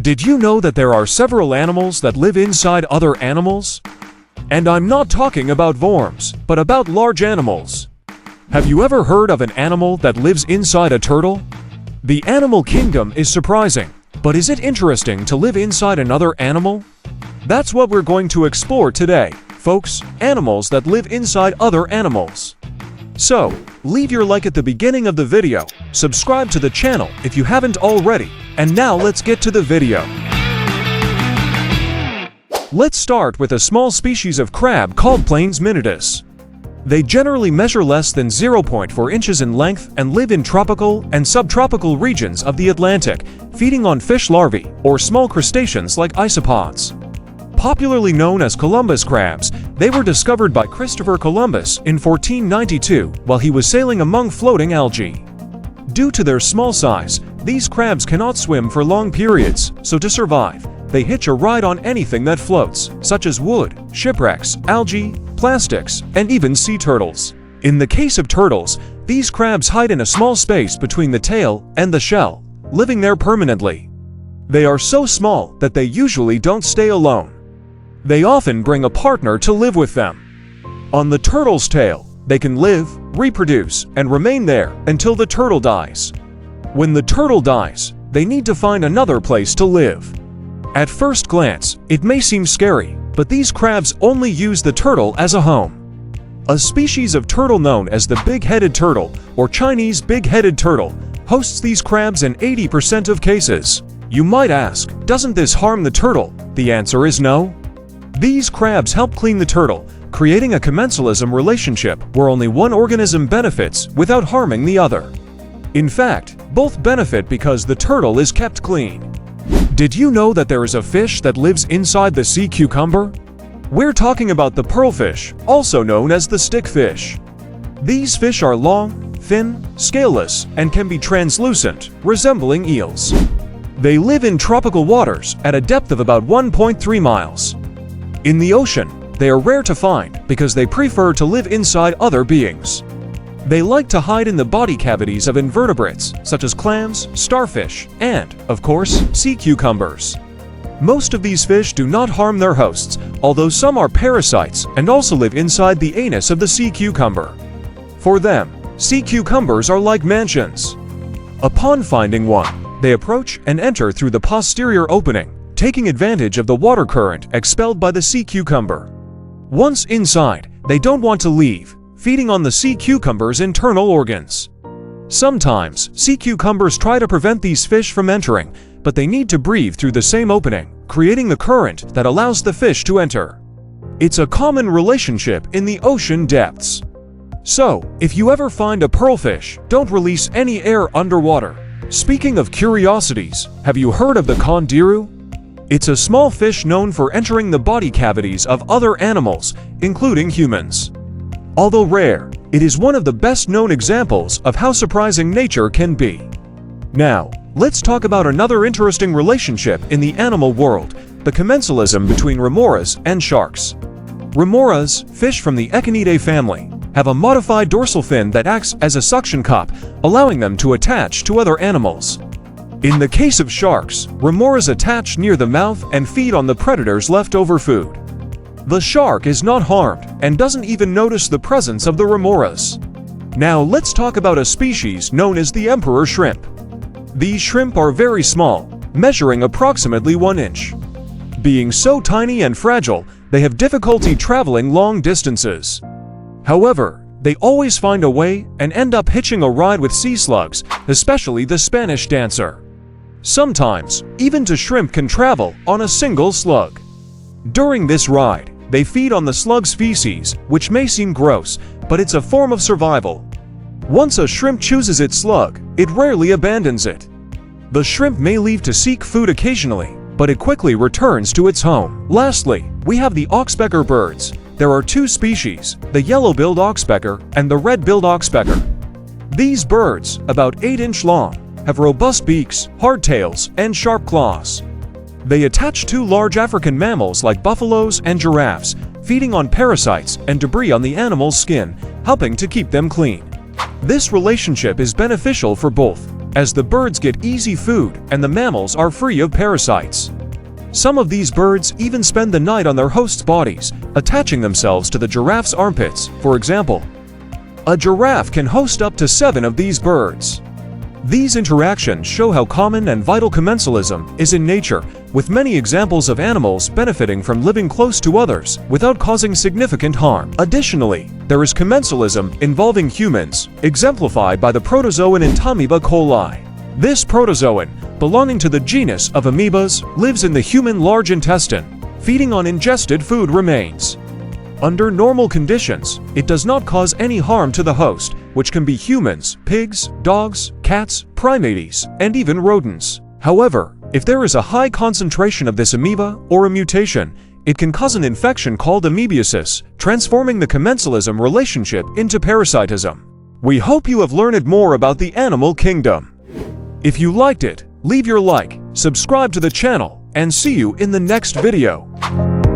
Did you know that there are several animals that live inside other animals? And I'm not talking about worms, but about large animals. Have you ever heard of an animal that lives inside a turtle? The animal kingdom is surprising, but is it interesting to live inside another animal? That's what we're going to explore today, folks, animals that live inside other animals. So, leave your like at the beginning of the video, subscribe to the channel if you haven't already, and now let's get to the video. Let's start with a small species of crab called Plains minitus. They generally measure less than 0.4 inches in length and live in tropical and subtropical regions of the Atlantic, feeding on fish larvae or small crustaceans like isopods. Popularly known as Columbus crabs, they were discovered by Christopher Columbus in 1492 while he was sailing among floating algae. Due to their small size, these crabs cannot swim for long periods, so to survive, they hitch a ride on anything that floats, such as wood, shipwrecks, algae, plastics, and even sea turtles. In the case of turtles, these crabs hide in a small space between the tail and the shell, living there permanently. They are so small that they usually don't stay alone. They often bring a partner to live with them. On the turtle's tail, they can live, reproduce, and remain there until the turtle dies. When the turtle dies, they need to find another place to live. At first glance, it may seem scary, but these crabs only use the turtle as a home. A species of turtle known as the big-headed turtle, or Chinese big-headed turtle, hosts these crabs in 80% of cases. You might ask, doesn't this harm the turtle? The answer is no. These crabs help clean the turtle, creating a commensalism relationship where only one organism benefits without harming the other. In fact, both benefit because the turtle is kept clean. Did you know that there is a fish that lives inside the sea cucumber? We're talking about the pearlfish, also known as the stickfish. These fish are long, thin, scaleless, and can be translucent, resembling eels. They live in tropical waters at a depth of about 1.3 miles. In the ocean, they are rare to find because they prefer to live inside other beings. They like to hide in the body cavities of invertebrates such as clams, starfish, and, of course, sea cucumbers. Most of these fish do not harm their hosts, although some are parasites and also live inside the anus of the sea cucumber. For them, sea cucumbers are like mansions. Upon finding one, they approach and enter through the posterior opening, taking advantage of the water current expelled by the sea cucumber. Once inside, they don't want to leave, feeding on the sea cucumber's internal organs. Sometimes, sea cucumbers try to prevent these fish from entering, but they need to breathe through the same opening, creating the current that allows the fish to enter. It's a common relationship in the ocean depths. So, if you ever find a pearlfish, don't release any air underwater. Speaking of curiosities, have you heard of the condiru? It's a small fish known for entering the body cavities of other animals, including humans. Although rare, it is one of the best-known examples of how surprising nature can be. Now, let's talk about another interesting relationship in the animal world, the commensalism between remoras and sharks. Remoras, fish from the Echinidae family, have a modified dorsal fin that acts as a suction cup, allowing them to attach to other animals. In the case of sharks, remoras attach near the mouth and feed on the predator's leftover food. The shark is not harmed and doesn't even notice the presence of the remoras. Now let's talk about a species known as the emperor shrimp. These shrimp are very small, measuring approximately 1 inch. Being so tiny and fragile, they have difficulty traveling long distances. However, they always find a way and end up hitching a ride with sea slugs, especially the Spanish dancer. Sometimes, even two shrimp can travel on a single slug. During this ride, they feed on the slug's feces, which may seem gross, but it's a form of survival. Once a shrimp chooses its slug, it rarely abandons it. The shrimp may leave to seek food occasionally, but it quickly returns to its home. Lastly, we have the oxpecker birds. There are two species, the yellow-billed oxpecker and the red-billed oxpecker. These birds, about 8 inch long, have robust beaks, hard tails, and sharp claws. They attach to large African mammals like buffaloes and giraffes, feeding on parasites and debris on the animal's skin, helping to keep them clean. This relationship is beneficial for both as the birds get easy food and the mammals are free of parasites. Some of these birds even spend the night on their hosts' bodies, attaching themselves to the giraffe's armpits, for example. A giraffe can host up to 7 of these birds. These interactions show how common and vital commensalism is in nature, with many examples of animals benefiting from living close to others without causing significant harm. Additionally, there is commensalism involving humans, exemplified by the protozoan Inhabit coli. This protozoan, belonging to the genus of amoebas, lives in the human large intestine, feeding on ingested food remains. Under normal conditions, it does not cause any harm to the host, which can be humans, pigs, dogs, cats, primates, and even rodents. However, if there is a high concentration of this amoeba or a mutation, it can cause an infection called amoebiasis, transforming the commensalism relationship into parasitism. We hope you have learned more about the animal kingdom. If you liked it, leave your like, subscribe to the channel, and see you in the next video.